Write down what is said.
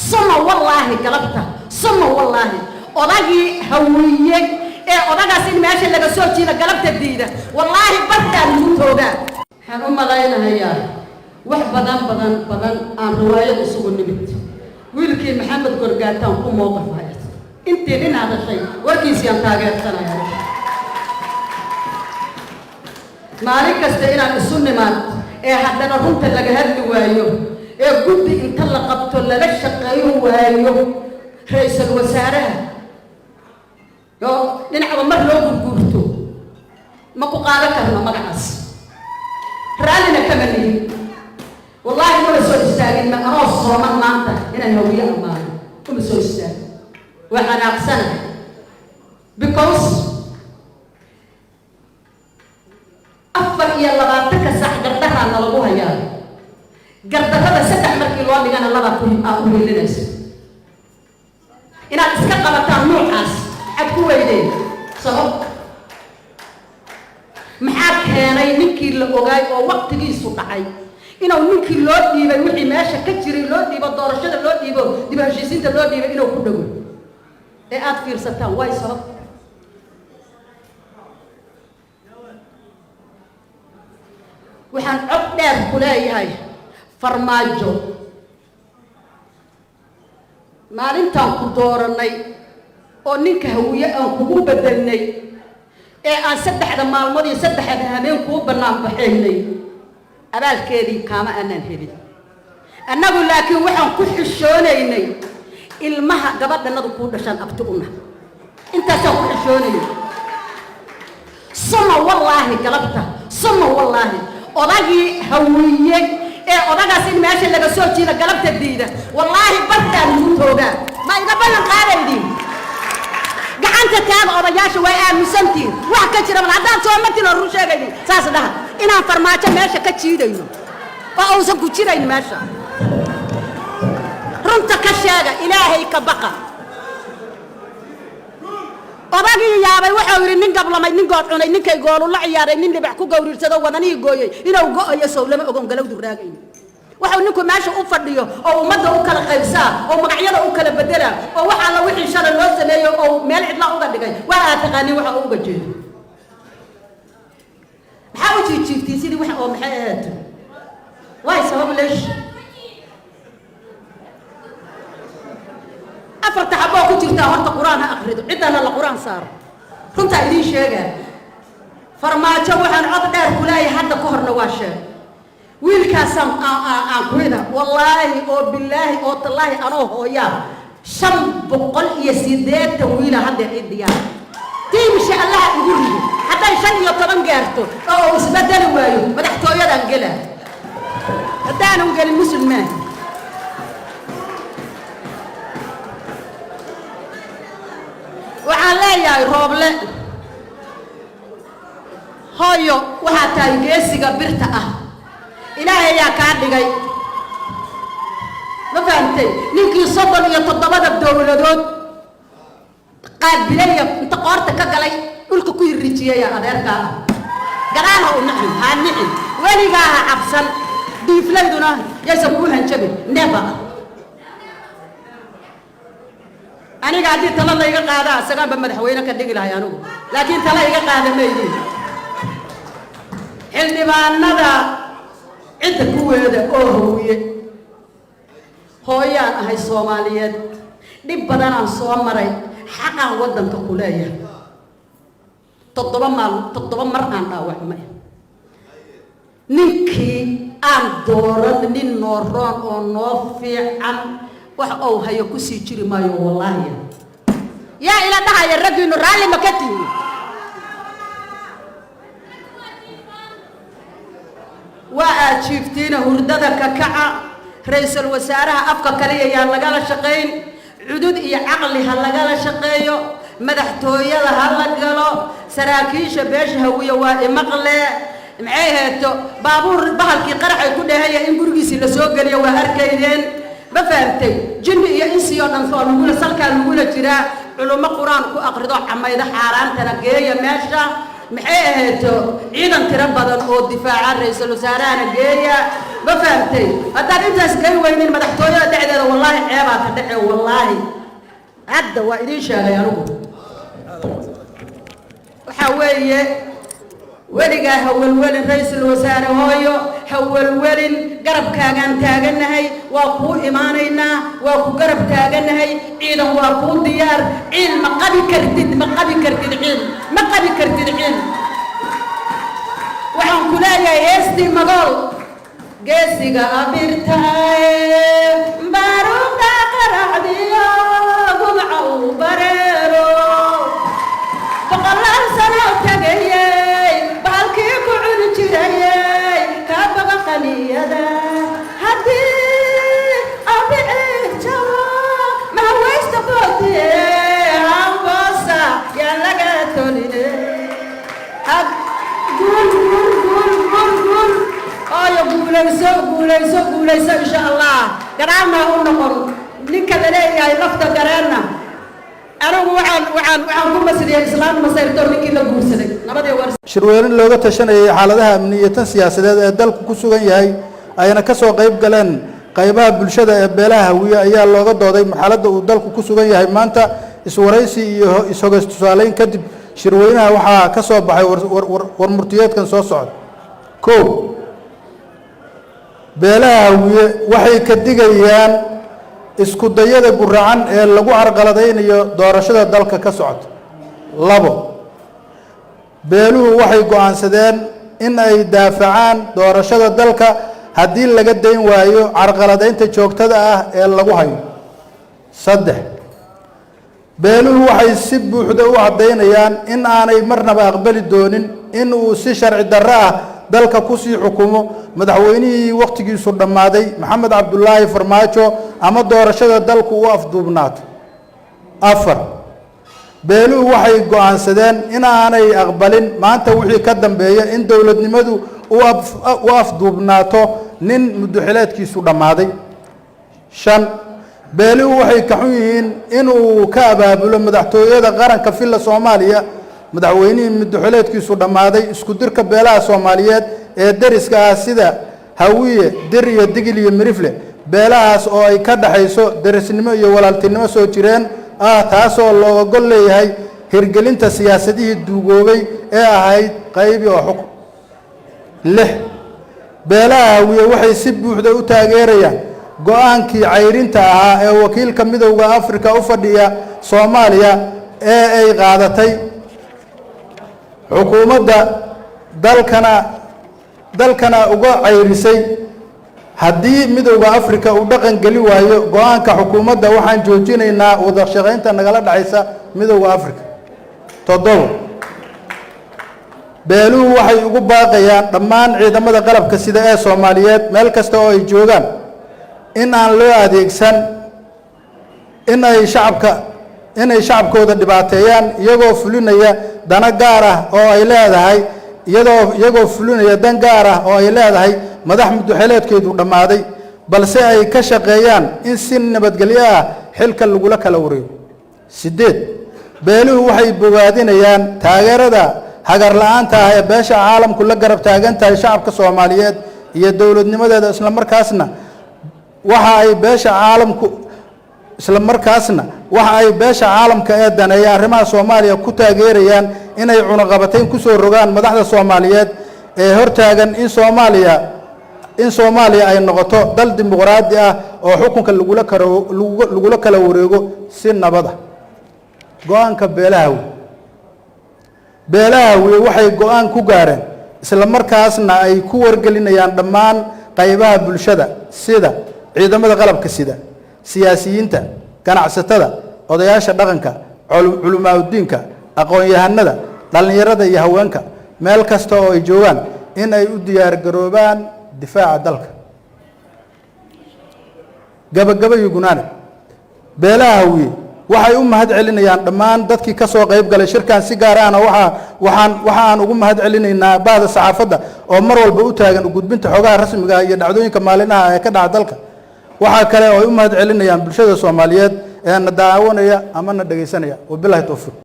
suma wallaahi galabta suma wallaahi odagii hawiye ee odagaas in meesha laga soo jiida galabta diida wallaahi bartaan ugu toogaa waxaan u malaynayaa wax badan aan riwaayad isugu nimid wiilkii maxamed gorgaataan ku mowqif haysta intii nin hadashay warkiisiyaan taageersanaya maalin kasta inaan isu nimaad ee haddana runta laga hadli waayo ee guddi inta la qabto lala shaqeeyo waayo ra'iisul wasaaraha yo dhinacba mar loo gurguurto ma ku qaadan karno magacaas raallina kama nihin wallaahi ma soo istaagin ma anoo sooman maanta inaan hawiye amaano uma soo istaagin waa qanaaqsanahay because 24 saac gardarraana lagu hayaa gardarrada 3 markii loo dhigana laba ku hilinayso inaad iska qabataan noocaas cad ku weydeen sabab maxaa keenay ninkii la ogaay oo waqtigiisu dhacay inuu ninkii loo dhiibay wixii meesha ka jiray loo dhiibo doorashada loo dhiibo dib u heshiisiinta loo dhiibay inuu ku dhago ee aad fiirsataan way sabab waxaan cod dheer ku leeyahay farmaajo maalintaan ku dooranay oo ninka hawiye aan kugu bedelnay ee aan 3 maalmood iyo 3 habeen kuu bannaan baxaynay abaalkeedii kaama aanan helin annagu laakiin waxaan ku xishoonaynay ilmaha gabadhanadu ku dhashan abti una intaasaan ku xishoonaynay suma wallaahi galabta suma wallaahi odagii hawiye ee odagaas in meesha laga soo jiida galabta diida wallaahi bartaan ugu toogaa ma iga ballan qaadaydin gacanta taaga odayaasha way aamusantiin wax ka jira mal haddaan soo martiin oo run sheegaynin saas dhaha inaan farmaajo meesha ka jiidayno oo uusan ku jirayn meesha runta ka sheega ilaahay ka baqa odagii yaabay wuxuu yiri nin gablamay nin good cunay ninkay goolu la ciyaaray nin libax ku gowrirsado wadanii gooyay inuu go'ayo soo lama ogon galowdu raagay wuxuu ninku meesha u fadhiyo oo ummadda u kala qaybsaa oo magacyada u kala bedela oo waxa la wixii shalay loo sameeyo oo meel cidla uga dhigay waa aad taqaani waxa uu uga jeedo maxaa u jiiftii sidii wax oo maxay ahayd way sabab leesh afarta xabo ku jirta horta quraan akhrido cidana la quraan saar runta idin sheega farmaajo waxaan cod dheer ku leeyahay hadda ka horna waa sheeg wiilkaas aan ku ida wallaahi oo billaahi oo tallaahi anoo hooya 580 wiil hadda ciidiyaa tiim insha Allah ugu rido haday 15 gaarto oo isbedel waayo madaxtooyadan gala hadaan galin muslimaan waxaan leeyahay rooble hooyo waxaa tahay geesiga birta ah ilaahay ayaa kaa dhigay ma fahantay ninkii 37 dowladood qaabilaya inta qoorta ka galay dhulka ku yirijiyay adeerka garaana u naxin ha nixin weligaa cabsan diiflayduna yaysan ku hanjabin never aniga hadii tala la iga qaada asaga madaxweyne ka dhigi lahay anigu laakiin tala iga qaada meeyay xildhibaanada inta kuweeda oo hooye hooyaan ahay Soomaaliyeed dib badan aan soo maray xaqan wadanka ku leeyahay 7 mar aan dhaawacmay ninkii aan dooran nin nooroon oo noo fiican wax oo hayo ku sii jiri maayo wallahi yaa ila dhahay ragino raali makati waa ajiiftiina hurdada ka kaca ra'iisul wasaaraha afka kaliya yaa laga shaqeyn cudud iyo aqli ha laga shaqeeyo madaxtooyada ha la galo saraakiisha beesha hawiye waa imaqle maxay heeto baabuur bahalkii qaraxay ku dhahay in gurigiisa la soo galiyo waa arkaydeen ma fahamtay jinni iyo insi oo dhan soo lagu salka lagu jira culummo quraan ku aqrido camayda xaaraantana geeya meesha maxay ahayd ciidan tira badan oo difaaca ra'iisul wasaaraha geeya ما فهمتي هذا أنت سكين وين المدحتوية دعدة والله عيبة تدعي والله عدى وإليش يا رب وحوية ولقى هو الولن رئيس الوزراء هويو هو الولن قرب كاغان تاغنهي وقو إيمانينا وقو قرب تاغنهي إذا وقو ديار عين مقابي كرتد عين وحن كلايا يستي مقال قيسي قابرتاي باروكا قرعديو قمعو بريرو بقلال سنة تاقيي بالكيكو عن جريي كابغا خليدا هدي أبيعيك جوا ما هويش تقوتي عباسا يالغا توليدي قول يا قوليسو إن شاء الله قرعنا هو نقر نكذا ليه لفتا قرعنا أنا وعن كل مسيري الإسلام مسير تورني كذا بورسلك نبدأ ورس shirweyne looga tashanayay xaaladaha amniyeedka siyaasadeed ee dalku ku sugan yahay ayna ka soo qayb galeen qaybaha bulshada ee beelaha Hawiye ayaa looga dooday xaaladda uu dalku ku sugan yahay maanta iswaraysi iyo ishogays tusaaleyn kadib shirweynaha waxaa ka soo baxay war murtiyeedkan soo socda koow beelaha Hawiye waxay ka digayaan isku dayada guracan ee lagu carqaladeynayo doorashada dalka ka socota labo beeluhu waxay go'aansadeen in ay daafacaan doorashada dalka haddii laga dayn waayo carqaladeynta joogtada ah ee lagu hayo saddex beeluhu waxay si buuxda u caddaynayaan in aanay marnaba aqbali doonin in uu si sharci darro ah dalka ku sii xukumo madaxweynihii waqtigiisu dhammaaday maxamed cabdullaahi farmaajo ama doorashada dalku u afduubnaato afar beeluhu waxay go'aansadeen in aanay aqbalin maanta wixii ka dambeeya in dowladnimadu u afduubnaato nin muddaxileedkiisu dhammaaday shan beeluhu waxay ka xun yihiin inuu ka abaabulo madaxtooyada qaranka filla Soomaaliya madaxweynihii muddaxileedkiisu dhammaaday isku dirka beelaha Soomaaliyeed ee dariska ah sida Hawiye Dir iyo Digil iyo Mirifle beelahaas oo ay ka dhaxayso darisnimo iyo walaaltinimo soo jireen taasoo looga gol leeyahay hirgelinta siyaasadihii duugoobay ee ahayd qaybi oo xukun lix beelaha Hawiye waxay si buuxda u taageerayaan go'aankii cayrinta ahaa ee wakiilka midowga Afrika u fadhiya Soomaaliya ee ay qaadatay xukuumadda dalkana uga cayrisay haddii midowga Afrika uu dhaqan gali waayo go'aanka xukuumadda waxaan joojinaynaa wada shaqaynta nagala dhacaysa midowga Afrika toddoba beeluhu waxay ugu baaqayaan dhammaan ciidamada qalabka sida ee Soomaaliyeed meel kasta oo ay joogaan in aan loo adeegsan inay shacabkooda dhibaateeyaan iyagoo fulinaya dana gaar ah oo ay leedahay iyagoo fulinaya dan gaar ah oo ay leedahay madax muddaxileedkeedu dhammaaday balse ay ka shaqeeyaan in si nabadgelyo ah xilka lagula kala wareego sideed beeluhu waxay bogaadinayaan taageerada hagar la'aanta ah ee beesha caalamku la garab taagan tahay shacabka Soomaaliyeed iyo dowladnimadeeda isla markaasna waxa ay beesha caalamka ee daneeya arrimaha Soomaaliya ku taageerayaan inay cunaqabatayn ku soo rogaan madaxda Soomaaliyeed ee hortaagan in Soomaaliya ay noqoto dal dimuqraadi ah oo xukunka lagula kala wareego si nabad ah go'aanka beelaha Hawiye waxay go'aan ku gaareen isla markaasna ay ku wargelinayaan dhammaan qaybaha bulshada sida ciidamada qalabka sida siyaasiyiinta ganacsatada odayaasha dhaqanka culumaadiinka aqoon-yahanada dhalinyarada iyo haweenka meel kasta oo ay joogaan in ay u diyaar garoobaan difaaca dalka gabagabay gunaanad beelaha Hawiye waxay u mahad celinayaan dhammaan dadkii ka soo qayb galay shirkan si gaar ah waxaan ugu mahad celinaynaa baahda saxaafadda oo mar walba u taagan u gudbinta xogaha rasmiga ah iyo dhacdooyinka maalinlaha ah ee ka dhaca dalka waxa kale oo ay u mahad celinayaan bulshada Soomaaliyeed ee na daawanaya ama na dhageysanaya wabillahi tawfiiq